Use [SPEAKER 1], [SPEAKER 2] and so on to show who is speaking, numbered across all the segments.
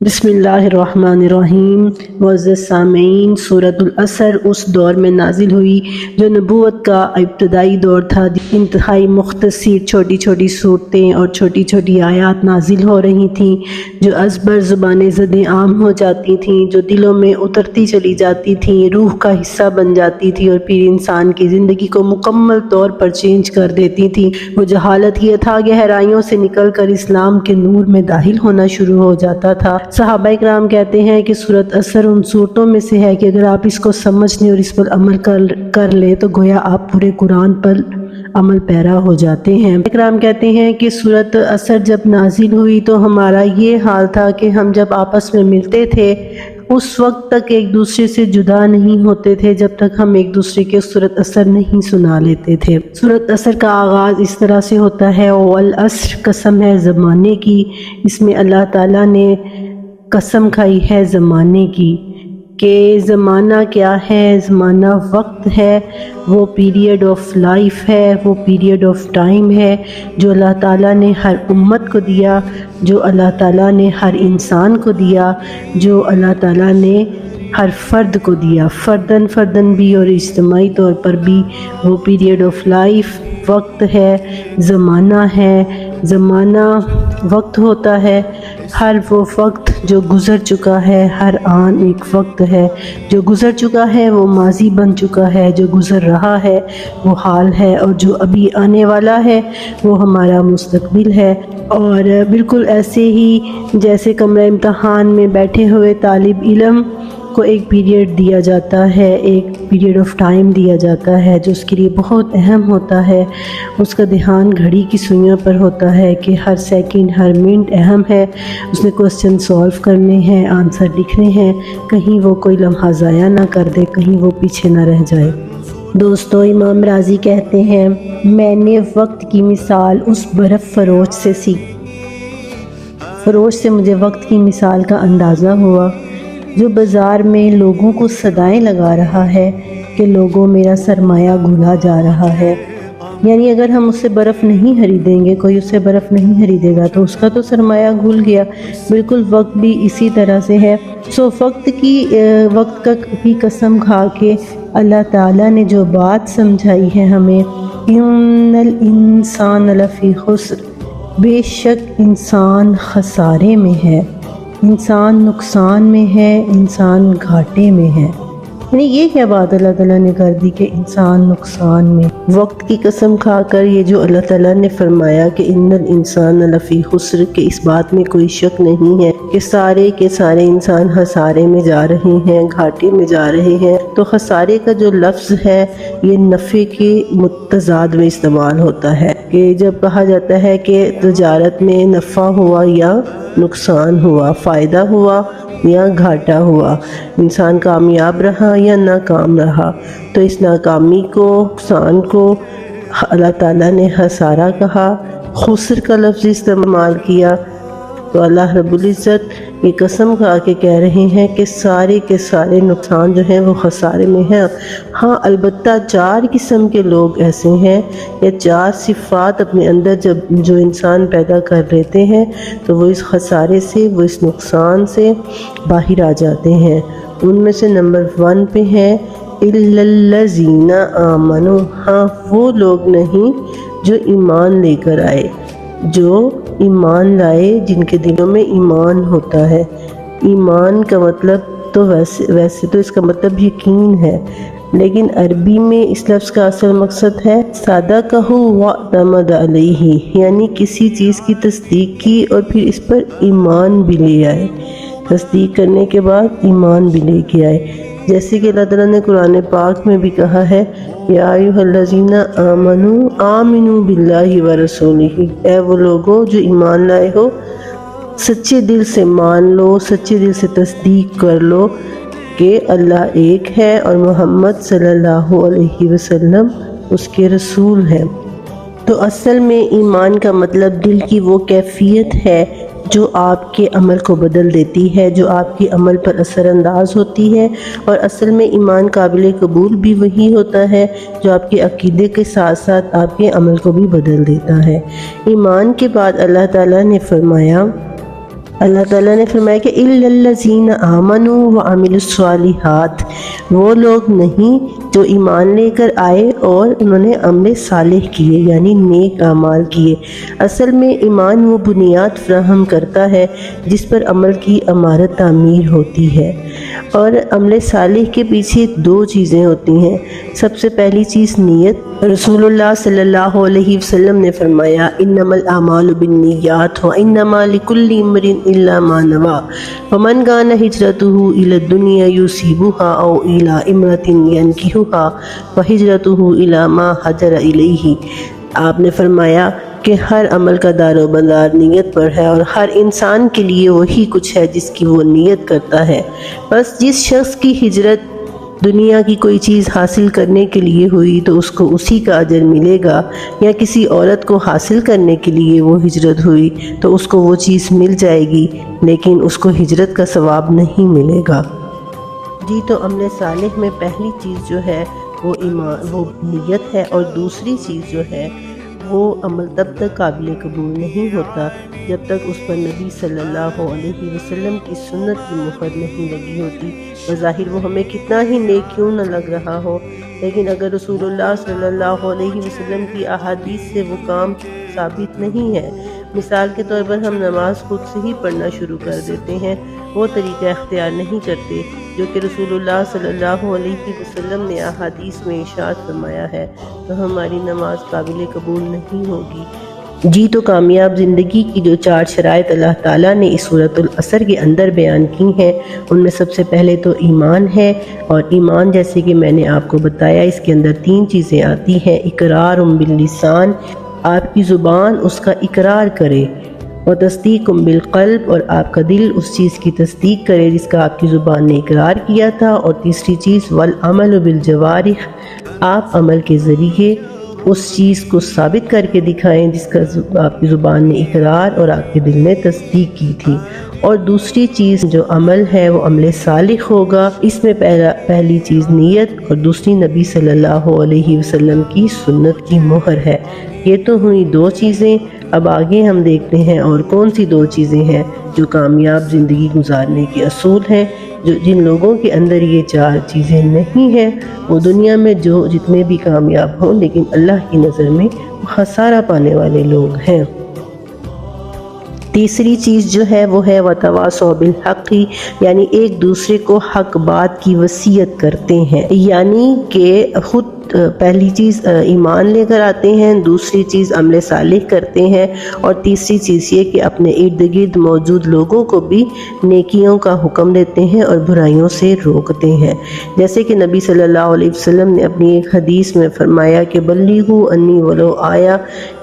[SPEAKER 1] بسم اللہ الرحمن الرحیم۔ معزز سامعین، سورۃ العصر اس دور میں نازل ہوئی جو نبوت کا ابتدائی دور تھا۔ انتہائی مختصر چھوٹی چھوٹی صورتیں اور چھوٹی چھوٹی آیات نازل ہو رہی تھیں جو ازبر زبان زدیں عام ہو جاتی تھیں، جو دلوں میں اترتی چلی جاتی تھیں، روح کا حصہ بن جاتی تھی اور پھر انسان کی زندگی کو مکمل طور پر چینج کر دیتی تھی۔ وہ جہالت کی اتھاہ گہرائیوں سے نکل کر اسلام کے نور میں داخل ہونا شروع ہو جاتا تھا۔ صحابہ کرام کہتے ہیں کہ سورۃ عصر ان صورتوں میں سے ہے کہ اگر آپ اس کو سمجھنے اور اس پر عمل کر لیں تو گویا آپ پورے قرآن پر عمل پیرا ہو جاتے ہیں۔ اکرام کہتے ہیں کہ سورۃ عصر جب نازل ہوئی تو ہمارا یہ حال تھا کہ ہم جب آپس میں ملتے تھے اس وقت تک ایک دوسرے سے جدا نہیں ہوتے تھے جب تک ہم ایک دوسرے کے سورۃ عصر نہیں سنا لیتے تھے۔ سورۃ عصر کا آغاز اس طرح سے ہوتا ہے، والعصر قسم ہے زمانے کی۔ اس میں اللہ تعالیٰ نے قسم کھائی ہے زمانے کی کہ زمانہ کیا ہے؟ زمانہ وقت ہے، وہ پیریڈ آف لائف ہے، وہ پیریڈ آف ٹائم ہے جو اللہ تعالیٰ نے ہر امت کو دیا، جو اللہ تعالیٰ نے ہر انسان کو دیا، جو اللہ تعالیٰ نے ہر فرد کو دیا، فردن بھی اور اجتماعی طور پر بھی۔ وہ پیریڈ آف لائف وقت ہے، زمانہ ہے۔ زمانہ وقت ہوتا ہے، ہر وہ وقت جو گزر چکا ہے، ہر آن ایک وقت ہے۔ جو گزر چکا ہے وہ ماضی بن چکا ہے، جو گزر رہا ہے وہ حال ہے، اور جو ابھی آنے والا ہے وہ ہمارا مستقبل ہے۔ اور بالکل ایسے ہی جیسے کمرہ امتحان میں بیٹھے ہوئے طالب علم کو ایک پیریڈ دیا جاتا ہے، ایک پیریڈ آف ٹائم دیا جاتا ہے جو اس کے لیے بہت اہم ہوتا ہے۔ اس کا دھیان گھڑی کی سوئیوں پر ہوتا ہے کہ ہر سیکنڈ ہر منٹ اہم ہے۔ اس نے کوسچن سولو کرنے ہیں، آنسر لکھنے ہیں، کہیں وہ کوئی لمحہ ضائع نہ کر دے، کہیں وہ پیچھے نہ رہ جائے۔ دوستو، امام راضی کہتے ہیں، میں نے وقت کی مثال اس برف فروش سے سیکھی۔ فروش سے مجھے وقت کی مثال کا اندازہ ہوا جو بازار میں لوگوں کو صدائیں لگا رہا ہے کہ لوگوں میرا سرمایہ گھلا جا رہا ہے۔ یعنی اگر ہم اس سے برف نہیں خریدیں گے، کوئی اس سے برف نہیں خریدے گا تو اس کا تو سرمایہ گھل گیا۔ بالکل وقت بھی اسی طرح سے ہے۔ وقت کی قسم کھا کے اللہ تعالیٰ نے جو بات سمجھائی ہے ہمیں، ان الانسان لفی خسر، بے شک انسان خسارے میں ہے، انسان نقصان میں ہے، انسان گھاٹے میں ہے۔ یعنی یہ کیا بات اللہ تعالیٰ نے کر دی کہ انسان نقصان میں؟ وقت کی قسم کھا کر یہ جو اللہ تعالیٰ نے فرمایا کہ ان الانسان لفی خسر، کہ اس بات میں کوئی شک نہیں ہے کہ سارے کے سارے انسان خسارے میں جا رہے ہیں، گھاٹے میں جا رہے ہیں۔ تو خسارے کا جو لفظ ہے یہ نفع کے متضاد میں استعمال ہوتا ہے، کہ جب کہا جاتا ہے کہ تجارت میں نفع ہوا یا نقصان ہوا، فائدہ ہوا یا گھاٹا ہوا، انسان کامیاب رہا یا ناکام رہا، تو اس ناکامی کو، نقصان کو اللہ تعالیٰ نے خسارہ کہا، خسر کا لفظ استعمال کیا۔ تو اللہ رب العزت یہ قسم کھا کے کہہ رہے ہیں کہ سارے کے سارے نقصان جو ہیں وہ خسارے میں ہیں۔ ہاں، البتہ 4 قسم کے لوگ ایسے ہیں یا 4 صفات اپنے اندر جو انسان پیدا کر لیتے ہیں تو وہ اس خسارے سے، وہ اس نقصان سے باہر آ جاتے ہیں۔ ان میں سے نمبر 1 پہ ہے اِلَّا الَّذِينَ آمَنُوا، ہاں وہ لوگ نہیں جو ایمان لے کر آئے، جو ایمان لائے، جن کے دلوں میں ایمان ہوتا ہے۔ ایمان کا مطلب تو ویسے تو اس کا مطلب یقین ہے، لیکن عربی میں اس لفظ کا اصل مقصد ہے صدقہ واعتمد علیہ، یعنی کسی چیز کی تصدیق کی اور پھر اس پر ایمان بھی لے آئے، تصدیق کرنے کے بعد ایمان بھی لے کے آئے۔ جیسے کہ اللہ تعالیٰ نے قرآن پاک میں بھی کہا ہے، یا ایھا الذین آمنوا آمنوا باللہ ورسولہ، اے وہ لوگوں جو ایمان لائے ہو، سچے دل سے مان لو، سچے دل سے تصدیق کر لو کہ اللہ ایک ہے اور محمد صلی اللہ علیہ وسلم اس کے رسول ہیں۔ تو اصل میں ایمان کا مطلب دل کی وہ کیفیت ہے جو آپ کے عمل کو بدل دیتی ہے، جو آپ کے عمل پر اثر انداز ہوتی ہے۔ اور اصل میں ایمان قابل قبول بھی وہی ہوتا ہے جو آپ کے عقیدے کے ساتھ ساتھ آپ کے عمل کو بھی بدل دیتا ہے۔ ایمان کے بعد اللہ تعالیٰ نے فرمایا اللہ تعالیٰ نے فرمایا کہ الذین آمنوا وعملوا الصالحات، وہ لوگ نہیں جو ایمان لے کر آئے اور انہوں نے عمل صالح کیے یعنی نیک اعمال کیے۔ اصل میں ایمان وہ بنیاد فراہم کرتا ہے جس پر عمل کی عمارت تعمیر ہوتی ہے، اور عمل صالح کے پیچھے دو چیزیں ہوتی ہیں۔ سب سے پہلی چیز نیت۔ رسول اللہ صلی اللہ علیہ وسلم نے فرمایا انما الاعمال بالنیات وانما لکل امرئ الا ما نوى فمن كان هجرته الى الدنيا يصيبها او الى امرأة ينكحها فهجرته الى ما هاجر الیہ۔ آپ نے فرمایا کہ ہر عمل کا دار و مدار نیت پر ہے، اور ہر انسان کے لیے وہی کچھ ہے جس کی وہ نیت کرتا ہے۔ بس جس شخص کی ہجرت دنیا کی کوئی چیز حاصل کرنے کے لیے ہوئی تو اس کو اسی کا اجر ملے گا، یا کسی عورت کو حاصل کرنے کے لیے وہ ہجرت ہوئی تو اس کو وہ چیز مل جائے گی، لیکن اس کو ہجرت کا ثواب نہیں ملے گا۔ جی، تو عمل صالح میں پہلی چیز جو ہے وہ ایمان، وہ نیت ہے، اور دوسری چیز جو ہے وہ عمل تب تک قابل قبول نہیں ہوتا جب تک اس پر نبی صلی اللہ علیہ وسلم کی سنت کی مہر نہیں لگی ہوتی۔ بظاہر وہ ہمیں کتنا ہی نیک کیوں نہ لگ رہا ہو، لیکن اگر رسول اللہ صلی اللہ علیہ وسلم کی احادیث سے وہ کام ثابت نہیں ہے، مثال کے طور پر ہم نماز خود سے ہی پڑھنا شروع کر دیتے ہیں، وہ طریقہ اختیار نہیں کرتے جو کہ رسول اللہ صلی اللہ علیہ وسلم نے احادیث میں ارشاد فرمایا ہے، تو ہماری نماز قابل قبول نہیں ہوگی۔ جی، تو کامیاب زندگی کی جو 4 شرائط اللہ تعالیٰ نے اس سورۃ العصر کے اندر بیان کی ہیں، ان میں سب سے پہلے تو ایمان ہے، اور ایمان جیسے کہ میں نے آپ کو بتایا اس کے اندر 3 چیزیں آتی ہیں۔ اقرار باللسان، آپ کی زبان اس کا اقرار کرے، اور تصدیق بالقلب، اور آپ کا دل اس چیز کی تصدیق کرے جس کا آپ کی زبان نے اقرار کیا تھا، اور تیسری چیز والعمل بالجوارح، آپ عمل کے ذریعے اس چیز کو ثابت کر کے دکھائیں جس کا آپ کی زبان نے اقرار اور آپ کے دل نے تصدیق کی تھی۔ اور دوسری چیز جو عمل ہے وہ عمل صالح ہوگا، اس میں پہلی چیز نیت، اور دوسری نبی صلی اللہ علیہ وسلم کی سنت کی مہر ہے۔ یہ تو ہوئی 2 چیزیں، اب آگے ہم دیکھتے ہیں اور کون سی 2 چیزیں ہیں جو کامیاب زندگی گزارنے کے اصول ہیں۔ جن لوگوں کے اندر یہ 4 چیزیں نہیں ہیں وہ دنیا میں جتنے بھی کامیاب ہوں لیکن اللہ کی نظر میں وہ خسارہ پانے والے لوگ ہیں۔ تیسری چیز جو ہے وہ ہے وتواصوا بالحق، یعنی ایک دوسرے کو حق بات کی وصیت کرتے ہیں، یعنی کہ خود پہلی چیز ایمان لے کر آتے ہیں، دوسری چیز عمل صالح کرتے ہیں، اور تیسری چیز یہ کہ اپنے ارد گرد موجود لوگوں کو بھی نیکیوں کا حکم دیتے ہیں اور برائیوں سے روکتے ہیں۔ جیسے کہ نبی صلی اللہ علیہ وسلم نے اپنی ایک حدیث میں فرمایا کہ بلغوا انی ولو آیا،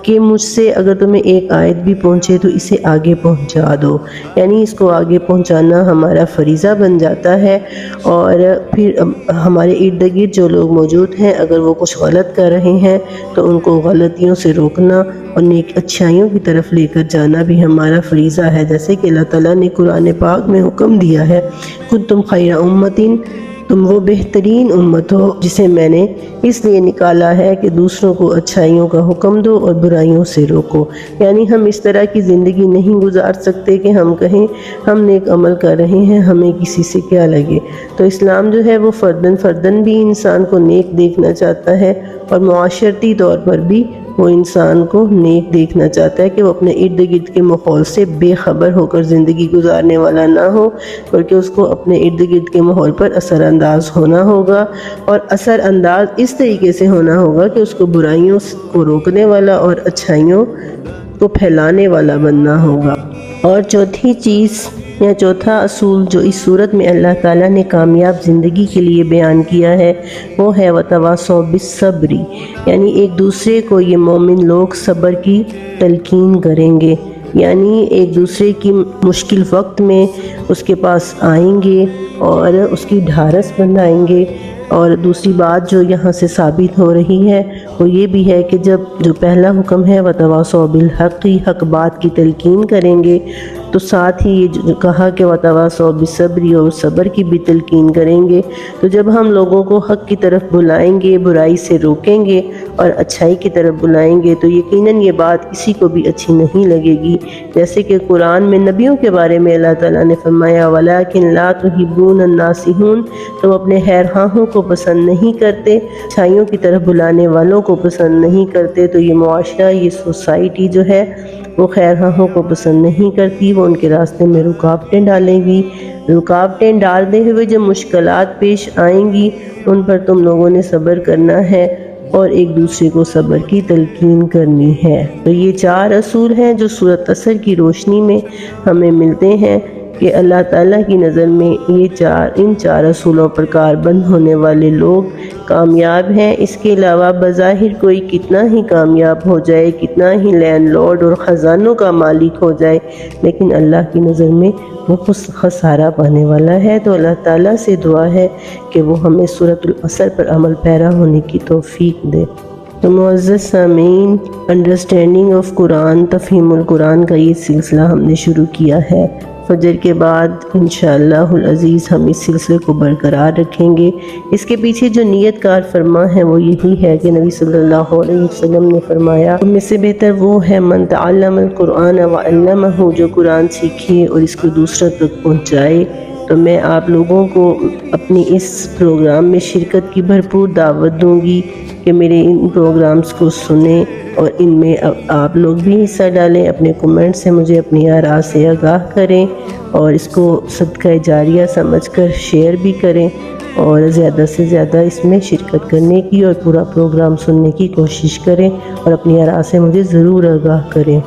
[SPEAKER 1] کہ مجھ سے اگر تمہیں ایک آیت بھی پہنچے تو اسے آگے پہنچا دو، یعنی اس کو آگے پہنچانا ہمارا فریضہ بن جاتا ہے۔ اور پھر ہمارے ارد گرد جو لوگ موجود ہیں اگر وہ کچھ غلط کر رہے ہیں تو ان کو غلطیوں سے روکنا اور نیک اچھائیوں کی طرف لے کر جانا بھی ہمارا فریضہ ہے، جیسے کہ اللہ تعالیٰ نے قرآن پاک میں حکم دیا ہے کنتم خیر امۃ، تم وہ بہترین امت ہو جسے میں نے اس لیے نکالا ہے کہ دوسروں کو اچھائیوں کا حکم دو اور برائیوں سے روکو۔ یعنی ہم اس طرح کی زندگی نہیں گزار سکتے کہ ہم کہیں ہم نیک عمل کر رہے ہیں، ہمیں کسی سے کیا لگے۔ تو اسلام جو ہے وہ فرداً بھی انسان کو نیک دیکھنا چاہتا ہے، اور معاشرتی طور پر بھی وہ انسان کو نیک دیکھنا چاہتا ہے کہ وہ اپنے ارد گرد کے ماحول سے بے خبر ہو کر زندگی گزارنے والا نہ ہو، بلکہ اس کو اپنے ارد گرد کے ماحول پر اثر انداز ہونا ہوگا، اور اثر انداز اس طریقے سے ہونا ہوگا کہ اس کو برائیوں کو روکنے والا اور اچھائیوں کو پھیلانے والا بننا ہوگا۔ اور چوتھی چیز یا چوتھا اصول جو اس صورت میں اللہ تعالیٰ نے کامیاب زندگی کے لیے بیان کیا ہے وہ ہے وتواصوا بالصبر، یعنی ایک دوسرے کو یہ مومن لوگ صبر کی تلقین کریں گے، یعنی ایک دوسرے کی مشکل وقت میں اس کے پاس آئیں گے اور اس کی ڈھارس بندھائیں گے۔ اور دوسری بات جو یہاں سے ثابت ہو رہی ہے وہ یہ بھی ہے کہ جو پہلا حکم ہے وتواصوا بالحق، حق بات کی تلقین کریں گے، تو ساتھ ہی یہ جو کہا کہ وتواصوا بالصبر، اور صبر کی بھی تلقین کریں گے۔ تو جب ہم لوگوں کو حق کی طرف بلائیں گے، برائی سے روکیں گے اور اچھائی کی طرف بلائیں گے تو یقیناً یہ بات کسی کو بھی اچھی نہیں لگے گی۔ جیسے کہ قرآن میں نبیوں کے بارے میں اللہ تعالیٰ نے فرمایا وَلَٰكِن لَا تُحِبُّونَ النَّاصِحُونَ، تم اپنے خیر خواہوں کو پسند نہیں کرتے، اچھائیوں کی طرف بلانے والوں کو پسند نہیں کرتے۔ تو یہ معاشرہ، یہ سوسائٹی جو ہے وہ خیر خواہوں کو پسند نہیں کرتی، وہ ان کے راستے میں رکاوٹیں ڈالے گی۔ رکاوٹیں ڈالتے ہوئے جو مشکلات پیش آئیں گی ان پر تم لوگوں نے صبر کرنا ہے اور ایک دوسرے کو صبر کی تلقین کرنی ہے۔ تو یہ 4 اصول ہیں جو سورۃ عصر کی روشنی میں ہمیں ملتے ہیں کہ اللہ تعالیٰ کی نظر میں ان 4 اصولوں پر کاربند ہونے والے لوگ کامیاب ہیں۔ اس کے علاوہ بظاہر کوئی کتنا ہی کامیاب ہو جائے، کتنا ہی لینڈ لارڈ اور خزانوں کا مالک ہو جائے، لیکن اللہ کی نظر میں وہ خسارہ پانے والا ہے۔ تو اللہ تعالیٰ سے دعا ہے کہ وہ ہمیں سورۃ العصر پر عمل پیرا ہونے کی توفیق دے۔ تو معزز سامعین، انڈرسٹینڈنگ آف قرآن، تفہیم القرآن کا یہ سلسلہ ہم نے شروع کیا ہے۔ فجر کے بعد انشاءاللہ العزیز ہم اس سلسلے کو برقرار رکھیں گے۔ اس کے پیچھے جو نیت کار فرما ہے وہ یہی ہے کہ نبی صلی اللہ علیہ وسلم نے فرمایا تم میں سے بہتر وہ ہے من تعلم القرآن وعلمہ، جو قرآن سیکھے اور اس کو دوسروں تک پہنچائے۔ تو میں آپ لوگوں کو اپنی اس پروگرام میں شرکت کی بھرپور دعوت دوں گی کہ میرے ان پروگرامز کو سنیں اور ان میں آپ لوگ بھی حصہ ڈالیں، اپنے کومنٹ سے مجھے اپنی آراء سے آگاہ کریں اور اس کو صدقہ جاریہ سمجھ کر شیئر بھی کریں اور زیادہ سے زیادہ اس میں شرکت کرنے کی اور پورا پروگرام سننے کی کوشش کریں اور اپنی آراء سے مجھے ضرور آگاہ کریں۔